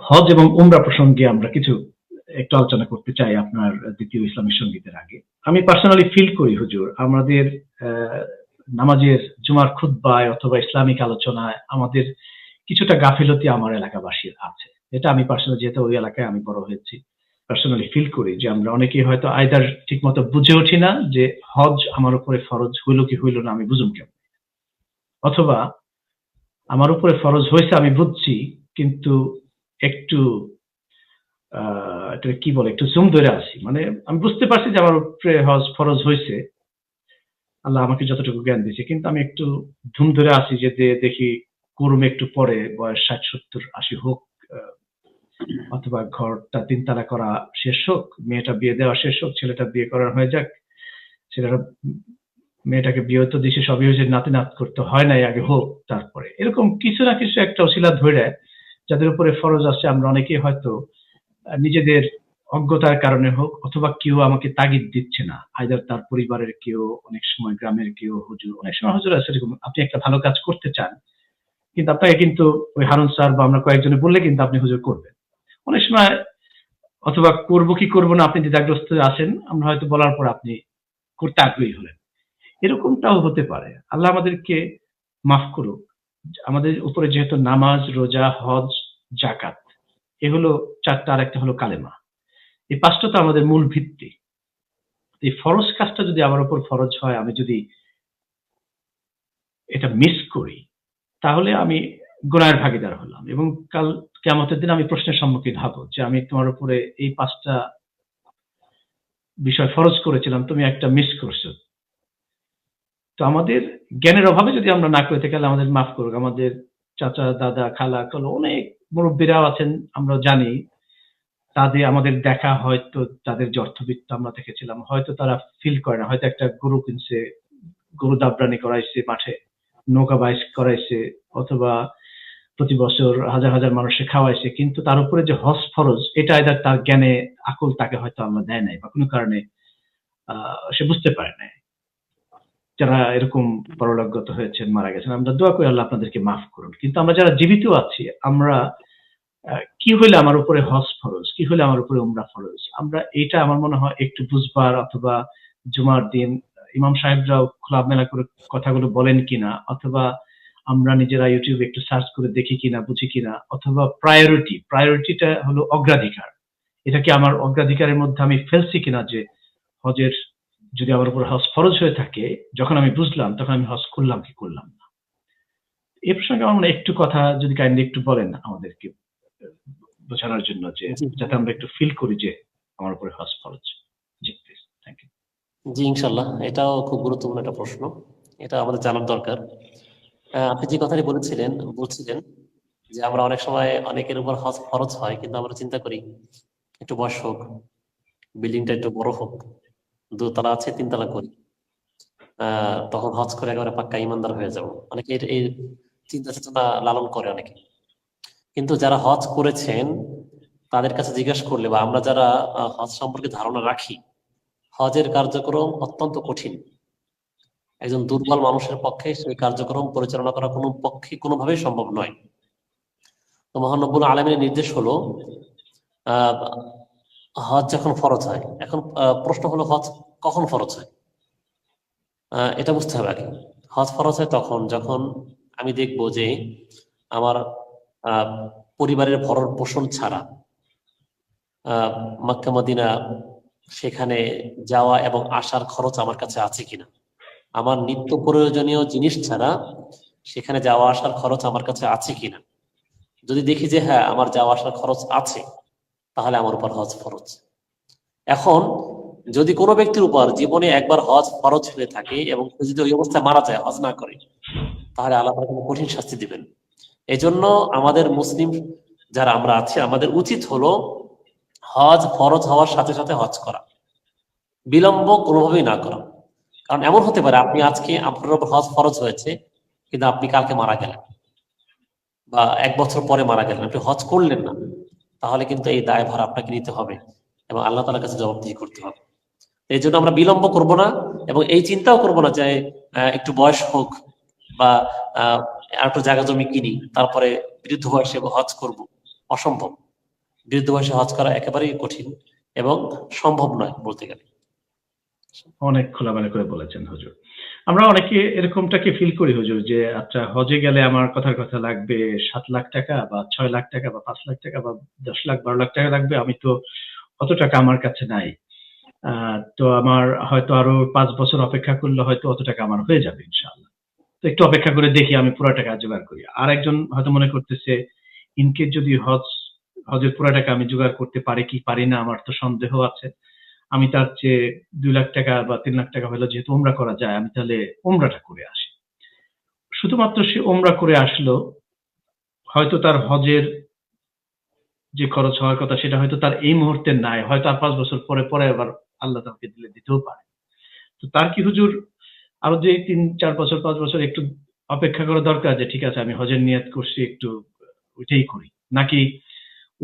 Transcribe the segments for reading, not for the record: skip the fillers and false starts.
হজ এবং উমরা প্রসঙ্গে আমরা কিছু একটু আলোচনা করতে চাই আপনার দ্বিতীয় ইসলামী সঙ্গীতের আগে। আমি পার্সোনালি ফিল করি হুজুর, আমাদের নামাজের জুমার খুতবায় অথবা ইসলামিক আলোচনায় আমাদের কিছুটা গাফিলতি আমার এলাকাবাসীর আছে। এটা আমি পার্সোনালি, যেহেতু ওই এলাকায় আমি বড় হয়েছি, পার্সোনালি ফিল করি যে আমরা অনেকেই হয়তো আইদার ঠিক মতো বুঝে উঠি না যে হজ আমার উপরে ফরজ হইল কি হইল না আমি বুঝুম কেমন, অথবা আমার উপরে ফরজ হয়েছে আমি বুঝছি কিন্তু একটু এটা কি বলে, একটু জুম ধরে আসি, মানে আমি বুঝতে পারছি যে আমার উপরে হজ ফরজ হয়েছে, আল্লাহ আমাকে যতটুকু জ্ঞান দিয়েছে, কিন্তু আমি একটু ধুম ধরে আসি যে দেখি করুম একটু পরে, বয়স 60, 70, 80 হোক, অথবা ঘরটা তিনতলা করা শেষ হোক, মেয়েটা বিয়ে দেওয়া শেষ হোক, ছেলেটা বিয়ে করার হয়ে যাক, ছেলেটা মেয়েটাকে বিয়ে তো দিছে, সবই হয়েছে, নাতি নাত করতে হয় নাই, আগে হোক তারপরে, এরকম কিছু না কিছু একটা অশিলা ধরে যাদের উপরে ফরজ আছে আমরা অনেকেই হয়তো নিজেদের অজ্ঞতার কারণে হোক, অথবা কেউ আমাকে তাগিদ দিচ্ছে না, আইদার তার পরিবারের কেউ, অনেক সময় গ্রামের কেউ, হুজুর, অনেক সময় হুজুর আছে এরকম, আপনি একটা ভালো কাজ করতে চান কিন্তু আপনাকে কিন্তু ওই হারুন স্যার বা আমরা কয়েকজনে বললে কিন্তু আপনি হুজুর করবেন অনেক সময়, অথবা করবো কি করবো না আপনি দ্বিধাগ্রস্ত আছেন, আমরা হয়তো বলার পর আপনি করতে আগ্রহী হলেন, এরকমটাও হতে পারে। আল্লাহ আমাদেরকে মাফ করুক। আমাদের উপরে যেহেতু নামাজ, রোজা, হজ, জাকাত, এ হলো চারটা, আর একটা হলো কালেমা, এই পাঁচটা তো আমাদের মূল ভিত্তি। এই ফরজ কাজটা যদি আমার উপর ফরজ হয়, আমি যদি এটা মিস করি তাহলে আমি গুনাহের ভাগীদার হলাম, এবং কাল কিয়ামতের দিন আমি প্রশ্নের সম্মুখীন হব যে আমি তোমার উপরে এই পাঁচটা বিষয় ফরজ করেছিলাম, তুমি একটা মিস করছো। তো আমাদের জ্ঞানের অভাবে যদি আমরা না করে থাকি, আমাদের মাফ করুক। আমাদের চাচা, দাদা, খালা, অনেক মুরব্বীরাও আছেন, আমরা জানি তাদের, আমাদের দেখা, হয়তো তাদের যে অর্থবিত্ত আমরা দেখেছিলাম, হয়তো তারা ফিল করে না, হয়তো একটা গরু কিনছে, গরু দাবরানি করাইছে, মাঠে নৌকা বাইচ করাইছে, অথবা প্রতি বছর হাজার হাজার মানুষকে খাওয়াইছে, কিন্তু তার উপরে যে হজ ফরজ, এটা এদের তার জ্ঞানে আকল তাকে হয়তো আমরা দেয় নাই, বা কোনো কারণে সে বুঝতে পারে নাই। যারা এরকম পরলোকগত হয়েছেন, মারা গেছেন, আমরা দোয়া করি আল্লাহ আপনাদেরকে মাফ করুন। কিন্তু আমরা যারা জীবিত আছি, আমরা কি হইলে আমার উপরে হজ ফরজ, কি হইলে আমার উপরে উমরা ফরজ, আমরা এটা আমার মনে হয় একটু বুঝবার, অথবা জুমার দিন ইমাম সাহেবরাও খোলামেলা করে কথাগুলো বলেন কিনা, অথবা আমরা নিজেরা ইউটিউবে একটু সার্চ করে দেখি কিনা, বুঝি কিনা, অথবা প্রায়োরিটিটা হলো অগ্রাধিকার, এটা কি আমার অগ্রাধিকারের মধ্যে আমি ফেলছি কিনা, যে হজের যদি আমার উপর হজ ফরজ হয়ে থাকে, যখন আমি বুঝলাম তখন আমি হজ করলাম কি করলাম না। এই প্রসঙ্গে আমার মনে হয় একটু কথা যদি কাইন্ডলি একটু বলেন আমাদেরকে, বোঝানোর জন্য, যে যাতে আমরা একটু ফিল করি যে আমার উপরে হজ ফরজ। জি প্লিজ, থ্যাংক ইউ। জি ইনশাল্লাহ, এটাও খুব গুরুত্বপূর্ণ একটা প্রশ্ন, এটা আমাদের জানার দরকার। আপনি যে কথাটি বলছিলেন যে আমরা অনেক সময় অনেকের উপর হজ ফরজ হয়, কিন্তু আমরা চিন্তা করি একটু বয়স হোক, বিল্ডিংটা একটু বড় হোক, 2 তলা আছে 3 তলা করি, তখন হজ করে একেবারে পাক্কা ইমানদার হয়ে যাব, অনেকে এই চিন্তা চেতনা লালন করে অনেকে। কিন্তু যারা হজ করেছেন তাদের কাছে জিজ্ঞাসা করলে, বা আমরা যারা হজ সম্পর্কে ধারণা রাখি, হজের কার্যক্রম অত্যন্ত কঠিন। একজন দুর্বল মানুষের পক্ষে সেই কার্যক্রম পরিচালনা করা কোনোভাবেই সম্ভব নয়। তো মহান রব্বুল আলামিনের নির্দেশ হলো হজ যখন ফরজ হয়, এখন প্রশ্ন হলো হজ কখন ফরজ হয়, এটা বুঝতে হবে আগে। হজ ফরজ হয় তখন যখন আমি দেখবো যে আমার পরিবারের ভরণ পোষণ ছাড়া মক্কা মদিনা সেখানে যাওয়া এবং আসার খরচ আমার কাছে আছে কিনা, আমার নিত্য প্রয়োজনীয় জিনিস ছাড়া সেখানে যাওয়া আসার খরচ আমার কাছে আছে কিনা। যদি দেখি যে হ্যাঁ আমার যাওয়া আসার খরচ আছে, তাহলে আমার উপর হজ ফরজ। এখন যদি কোনো ব্যক্তির উপর জীবনে একবার হজ ফরজ হয়ে থাকে এবং যদি ওই অবস্থায় মারা যায়, হজ না করে, তাহলে আল্লাহ তাআলা কোনো কঠিন শাস্তি দিবেন। এই জন্য আমাদের মুসলিম যারা আমরা আছি, আমাদের উচিত হলো হজ ফরজ হওয়ার সাথে সাথে হজ করা, বিলম্ব কোনোভাবেই না করা। কারণ এমন হতে পারে আপনি আজকে আপনার উপর হজ ফরজ হয়েছে, কিন্তু আপনি কালকে মারা গেলেন বা 1 বছর পরে মারা গেলেন, আপনি হজ করলেন না, তাহলে কিন্তু এই দায়ভার আপনাকে নিতে হবে এবং আল্লাহ তাআলার কাছে জবাবদিহি করতে হবে। এই জন্য আমরা বিলম্ব করব না, এবং এই চিন্তাও করব না যে একটু বয়স হোক বা আর একটু জায়গা জমি কিনি, তারপরে বৃদ্ধ বয়সে হজ করব, অসম্ভব। বৃদ্ধ বয়সে হজ করা একেবারেই কঠিন এবং সম্ভব নয় বলতে গেলে। অনেক খোলামেলা করে বলেছেন হুজুর। আমরা অনেকে এরকমটাকে ফিল করি হুজুর যে আচ্ছা হজে গেলে আমার কথার কথা লাগবে 7 লাখ টাকা বা 6 লাখ টাকা বা 5 লাখ টাকা বা 10 লাখ 12 লাখ টাকা লাগবে, আমি তো অত টাকা আমার কাছে নাই। তো আমার হয়তো আরো 5 বছর অপেক্ষা করলে হয়তো অত টাকা আমার হয়ে যাবে ইনশাআল্লাহ। তো একটু অপেক্ষা করে দেখি, আমি পুরো টাকা জোগাড় করি। আর একজন হয়তো মনে করতেছে ইনকেস যদি হজের পুরো টাকা আমি জোগাড় করতে পারি কি পারি না, আমার তো সন্দেহ আছে। আমি তার চেয়ে 2 লাখ টাকা বা 3 লাখ টাকা হলে যেহেতু উমরা করা যায়, আমি তাহলে উমরাটা করে আসি। শুধুমাত্র সে উমরা করে আসলো, হয়তো তার হজের যে খরচ হওয়ার কথা সেটা হয়তো তার এই মুহূর্তে নাই, হয়তো আর 5 বছর পরে পরে আবার আল্লাহ তাকে দিলে দিতেও পারে। তো তার কি হুজুর আরো যে 3-4 বছর 5 বছর একটু অপেক্ষা করা দরকার যে ঠিক আছে আমি হজের নিয়ত করছি, একটু ওইটাই করি, নাকি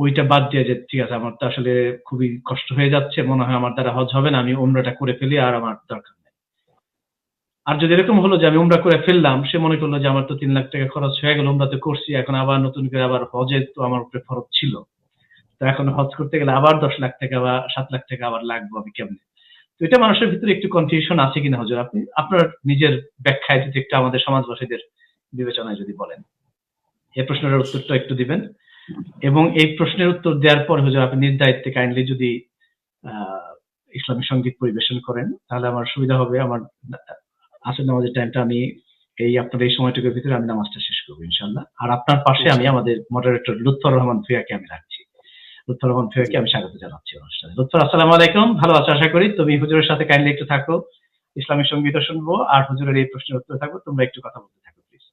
ওইটা বাদ দিয়ে যে ঠিক আছে আমার তো আসলে খুবই কষ্ট হয়ে যাচ্ছে, মনে হয় আমার দ্বারা হজ হবে না, আমি উমরাটা করে ফেলি আর আমার দরকার নেই? আর যদি এরকম হলো যে আমি উমরা করে ফেললাম, সে মনে করলো যে আমার তো 3 লাখ টাকা খরচ হয়ে গেল, উমরাতে করছি, এখন আবার নতুন করে আবার হজে তো আমার উপরে ফরজ ছিল, তো এখন হজ করতে গেলে আবার 10 লাখ টাকা বা 7 লাখ টাকা আবার লাগবে, আমি কেমনে? তো এটা মানুষের ভিতরে একটু কনফিউশন আছে কিনা হুজুর, আপনি আপনার নিজের ব্যাখ্যায় যদি একটু আমাদের সমাজবাসীদের বিবেচনায় যদি বলেন, এই প্রশ্নের উত্তরটা একটু দিবেন। এবং এই প্রশ্নের উত্তর দেওয়ার পর হুজুর আপনি নিজ দায়িত্বে কাইন্ডলি যদি ইসলামী সঙ্গীত পরিবেশন করেন তাহলে আমার সুবিধা হবে। আমার আসর নামাজের টাইমটা আমি আপনার এই সময়টুকুর ভিতরে আমি নামাজটা শেষ করবো ইনশাল্লাহ। আর আপনার পাশে আমি আমাদের মডারেটর লুৎফর রহমান ভুঁইয়াকে আমি রাখছি। লুৎফর রহমান ভুঁইয়াকে আমি স্বাগত জানাচ্ছি অনুষ্ঠানে। লুৎফর, আসসালামু আলাইকুম, ভালো আছো আশা করি। তুমি হুজুরের সাথে কাইন্ডলি একটু থাকো, ইসলামী সঙ্গীতও শুনবো আর হুজুরের এই প্রশ্নের উত্তর থাকবো, তোমরা একটু কথা বলতে থাকো প্লিজ।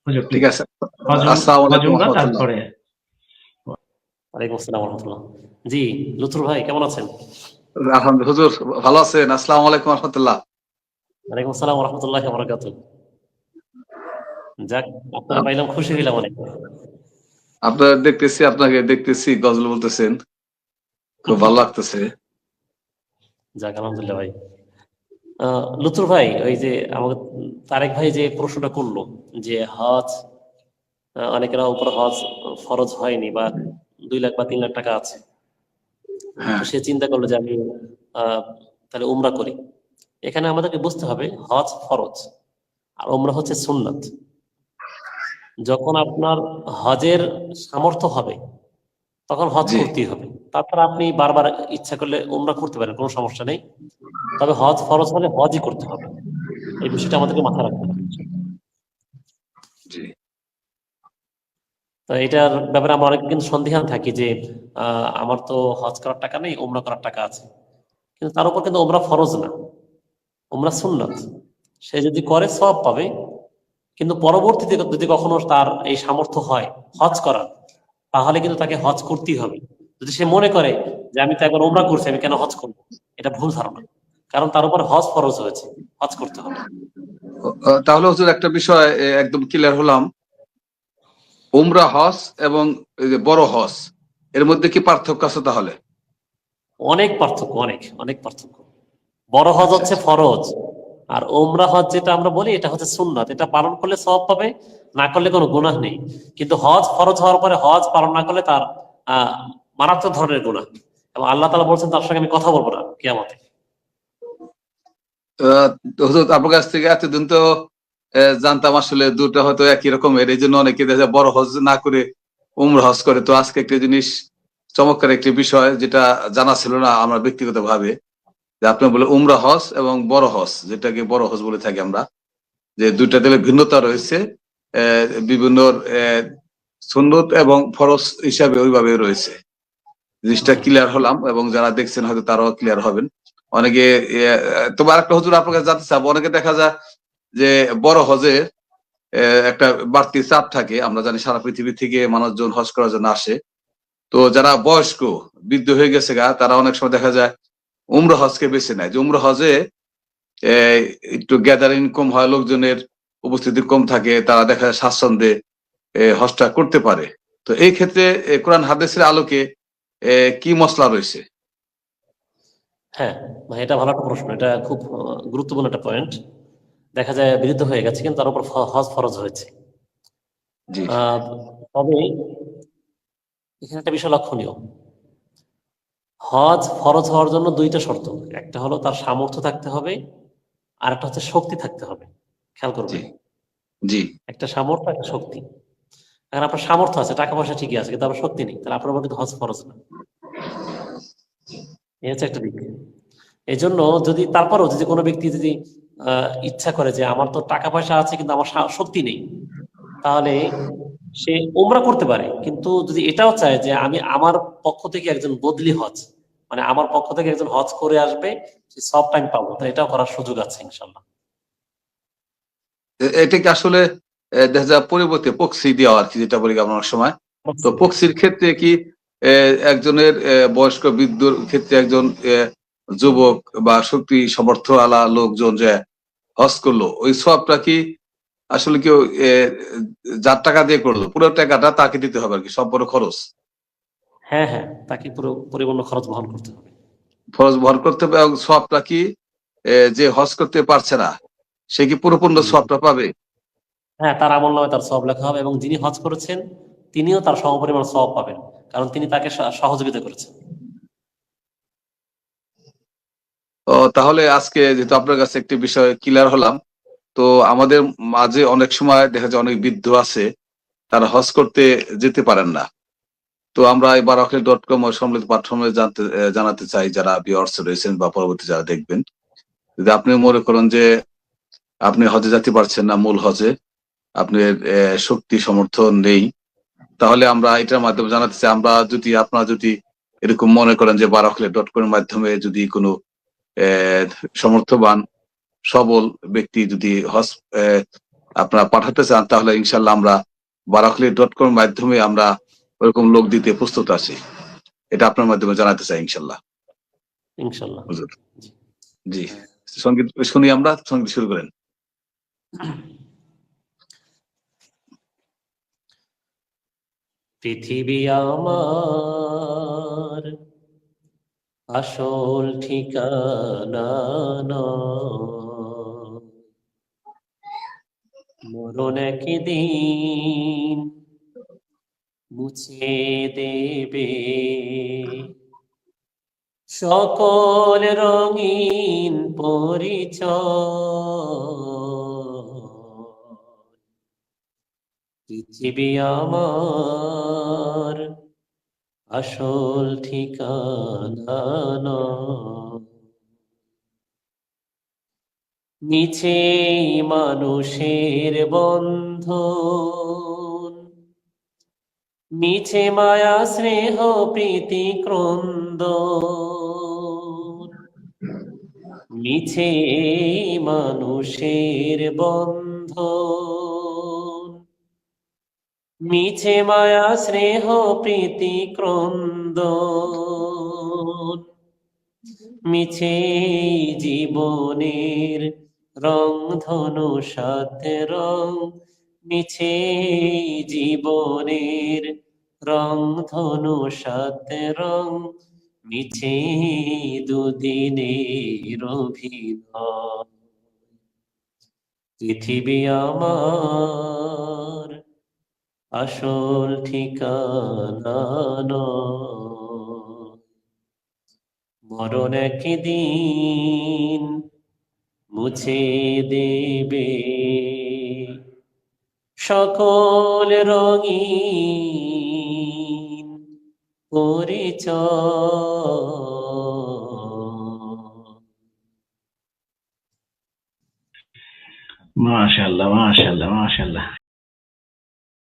হুজুর ঠিক প্লিজ। আছে। আসসালামু আলাইকুম ওয়া রাহমাতুল্লাহ। তারপরে ওয়ালাইকুম আসসালাম ওয়া রাহমাতুল্লাহ। জি লুৎফর ভাই কেমন আছেন? আলহামদুলিল্লাহ হুজুর ভালো আছেন? আসসালামু আলাইকুম ওয়া রাহমাতুল্লাহ। ওয়ালাইকুম আসসালাম ওয়া রাহমাতুল্লাহি ওয়া বারাকাতুহু। যাক, আপনারা পাইলাম, খুশি হইলাম অনেক। আপনাকে দেখতেছি গজল বলতেছেন, খুব ভালো লাগতেছে। যাক আলহামদুলিল্লাহ ভাই। লুৎফর ভাই, ওই যে আমাকে তারেক ভাই যে প্রশ্নটা করলো যে হজ, অনেকের উপর হজ ফরজ হয়নি বা 2 লাখ বা 3 লাখ টাকা আছে, তো হ্যাঁ সে চিন্তা করলো যে আমি তাহলে উমরা করি। এখানে আমাদেরকে বুঝতে হবে হজ ফরজ আর উমরা হচ্ছে সুন্নাত। যখন আপনার হজের সামর্থ্য হবে তখন হজ জি। করতেই হবে, তারপর আপনি বারবার ইচ্ছা করলে উমরা করতে পারেন, কোনো সমস্যা নেই। তবে হজ ফরজ হলে হজই করতে হবে, এই বিষয়টা আমাদেরকে মাথায় রাখতে হবে। জি। তো এটার ব্যাপারে আমরা অনেক কিন্তু সন্দিহান থাকি যে আমার তো হজ করার টাকা নেই, উমরা করার টাকা আছে, কিন্তু তার উপর কিন্তু উমরা ফরজ না, উমরা সুন্নাত। সে যদি করে সওয়াব পাবে, কিন্তু পরবর্তীতে যদি কখনো তার এই সামর্থ্য হয় হজ করার, তাহলে কিন্তু তাকে হজ করতেই হবে। যদি সে মনে করে যে আমি তো একবার উমরা করছি, আমি কেন হজ করবো, এটা ভুল ধারণা, কারণ তার উপর হজ ফরজ হয়েছে, হজ করতে হবে। তাহলে হুজুর একটা বিষয় একদম ক্লিয়ার হলাম, উমরা হজ এবং এই যে বড় হজ এর মধ্যে কি পার্থক্য আছে তাহলে? অনেক পার্থক্য, অনেক অনেক পার্থক্য। বড় হজ আচ্ছা হচ্ছে আচ্ছা। ফরজ, আর ওমরা হজ যেটা আমরা বলি এটা হচ্ছে সুন্নাত। এটা পালন করলে সওয়াব পাবে, না করলে কোনো গুনাহ নেই। কিন্তু হজ ফরজ হওয়ার পরে হজ পালন না করলে তার মারাত্মক ধরনের গুনাহ, এবং আল্লাহ তাআলা বলছেন তার সঙ্গে আমি কথা বলবো না কিয়ামতে। তো হুজুর আপনার কাছ থেকে এতদিন তো জানতাম আসলে দুটো হয়তো একই রকমের, এই জন্য অনেকে দেখা যায় বড় হজ না করে উমরা হজ করে। তো আজকে একটা জিনিস, চমৎকার একটি বিষয় যেটা জানা ছিল না আমার ব্যক্তিগত ভাবে, যে আপনি বলে উমরা হজ এবং বড় হজ, যেটাকে বড় হজ বলে থাকি আমরা, যে দুইটা দিলে ভিন্নতা রয়েছে, বিভিন্ন সুন্নত এবং ফরজ হিসাবে ওইভাবে রয়েছে। জিনিসটা ক্লিয়ার হলাম এবং যারা দেখছেন হয়তো তারাও ক্লিয়ার হবেন। অনেকে তোমার একটা হুজুর আপনার কাছে জানতে চাবো, অনেকে দেখা যায় যে বড় হজে একটা বাড়তি চাপ থাকে, আমরা জানি সারা পৃথিবী থেকে মানুষজন হজ করার জন্য আসে। তো যারা বয়স্ক বৃদ্ধ হয়ে গেছে গা, তারা অনেক সময় দেখা যায় উমরা হজকে বেছে নেয়, যে উমরা হজে একটু গ্যাদারিং কম হয়, লোকজনের উপস্থিতি কম থাকে, তারা দেখা যায় স্বাচ্ছন্দ্যে হজটা করতে পারে। তো এই ক্ষেত্রে কোরআন হাদিসের আলোকে কি মসলা রয়েছে? হ্যাঁ ভাই, এটা ভালো একটা প্রশ্ন, এটা খুব গুরুত্বপূর্ণ একটা পয়েন্ট। দেখা যায় বিরুদ্ধ হয়ে গেছে কিন্তু তার উপর হজ ফরজ হয়েছে। জি। তবে এখানে একটা বিষয় লক্ষণীয়, হজ ফরজ হওয়ার জন্য দুইটা শর্ত, একটা হলো তার সামর্থ্য থাকতে হবে, আর একটা হচ্ছে শক্তি থাকতে হবে। খেয়াল জি করবেন, জি একটা সামর্থ্য, একটা শক্তি। এখন আপনার সামর্থ্য আছে, টাকা পয়সা ঠিকই আছে, কিন্তু আপনার শক্তি নেই, তাহলে আপনার উপর কিন্তু হজ ফরজ না। এই হচ্ছে একটা দিক। এই জন্য যদি তারপরও যদি কোনো ব্যক্তি যদি ইচ্ছা করে যে আমার তো টাকা পয়সা আছে কিন্তু আমার শক্তি নেই, তাহলে সে উমরা করতে পারে, কিন্তু যদি এটাও চায় যে আমি আমার পক্ষ থেকে একজন বদলি হজ, মানে আমার পক্ষ থেকে একজন হজ করে আসবে, সে সব টাইম পাবো, তো এটাও করার সুযোগ আছে ইনশাল্লাহ। এটা কি আসলে দেখা যায় পরিবর্তে প্রক্সি দেওয়া আর কি, যেটা বলি আমরা অনেক সময়। তো প্রক্সির ক্ষেত্রে কি একজনের বয়স্ক বৃদ্ধর ক্ষেত্রে একজন যুবক বা শক্তি সামর্থ্য আলা লোকজন যে হজ করলো, ওই সবটা কি আসলে কেউ যার টাকা দিয়ে করলো পুরো টাকাটা তাকে দিতে হবে আর কি, সম্পূর্ণ খরচ হ্যাঁ হ্যাঁ, তাকে পুরো পরিপূর্ণ খরচ বহন করতে হবে। খরচ বহন করতে হবে, এবং সবটা কি যে হজ করতে পারছে না সে কি পুরোপূর্ণ সবটা পাবে? হ্যাঁ, তার আমল নামে তার সওয়াব লেখা হবে, এবং যিনি হজ করেছেন তিনিও তার সমপরিমাণ সওয়াব পাবেন, কারণ তিনি তাকে সহযোগিতা করেছেন। তাহলে আজকে যেহেতু আপনার কাছে একটি বিষয় ক্লিয়ার হলাম, তো আমাদের মাঝে অনেক সময় দেখা যায় অনেক বৃদ্ধ আছে, তারা হজ করতে যেতে পারেন না। তো আমরা এই barakli.com সম্মিলিত প্ল্যাটফর্মে জানাতে চাই, যারা ভিউয়ার্স রয়েছেন বা পরবর্তী যারা দেখবেন, যদি আপনি মনে করেন যে আপনি হজে যেতে পারছেন না, মূল হজে আপনার শক্তি সমর্থন নেই, তাহলে আমরা এটার মাধ্যমে জানাতে চাই, আমরা যদি আপনারা যদি এরকম মনে করেন যে barakli.com এর মাধ্যমে যদি কোনো সমর্থবান সবল ব্যক্তি যদি হজ আপনারা পাঠাতে চান, তাহলে ইনশাল্লাহ আমরা barakli.com মাধ্যমে আমরা ওরকম লোক দিতে প্রস্তুত আছি। এটা আপনার মাধ্যমে জানাতে চাই ইনশাল্লাহ। ইনশাল্লাহ। হুজুর জি। জি, সঙ্গীত শুনি, আমরা সঙ্গীত শুরু করেন। পৃথিবী আমার আসল ঠিকানা নয়, মরণ একদিন মুছে দেবে সকল রঙিন পরিচয়। পৃথিবী আমার আসল ঠিকানা নয়, মিছে মানুষের বন্ধন, মিছে মায়া স্নেহ প্রীতি ক্রন্দন, মিছে মানুষের বন্ধন, মিছে মায়া স্নেহ প্রীতি ক্রন্দন, মিছে জীবনের রং ধনু সাত রং, মিছে জীবনের রং ধনু সাত রং, মিছে দুদিনের অভিনয়। পৃথিবী আমার আসল ঠিকানা নয়, মরণ একদিন মুছে দেবে সকল রঙিন পরিচয়। মাশাআল্লাহ, মাশাআল্লাহ, মাশাআল্লাহ।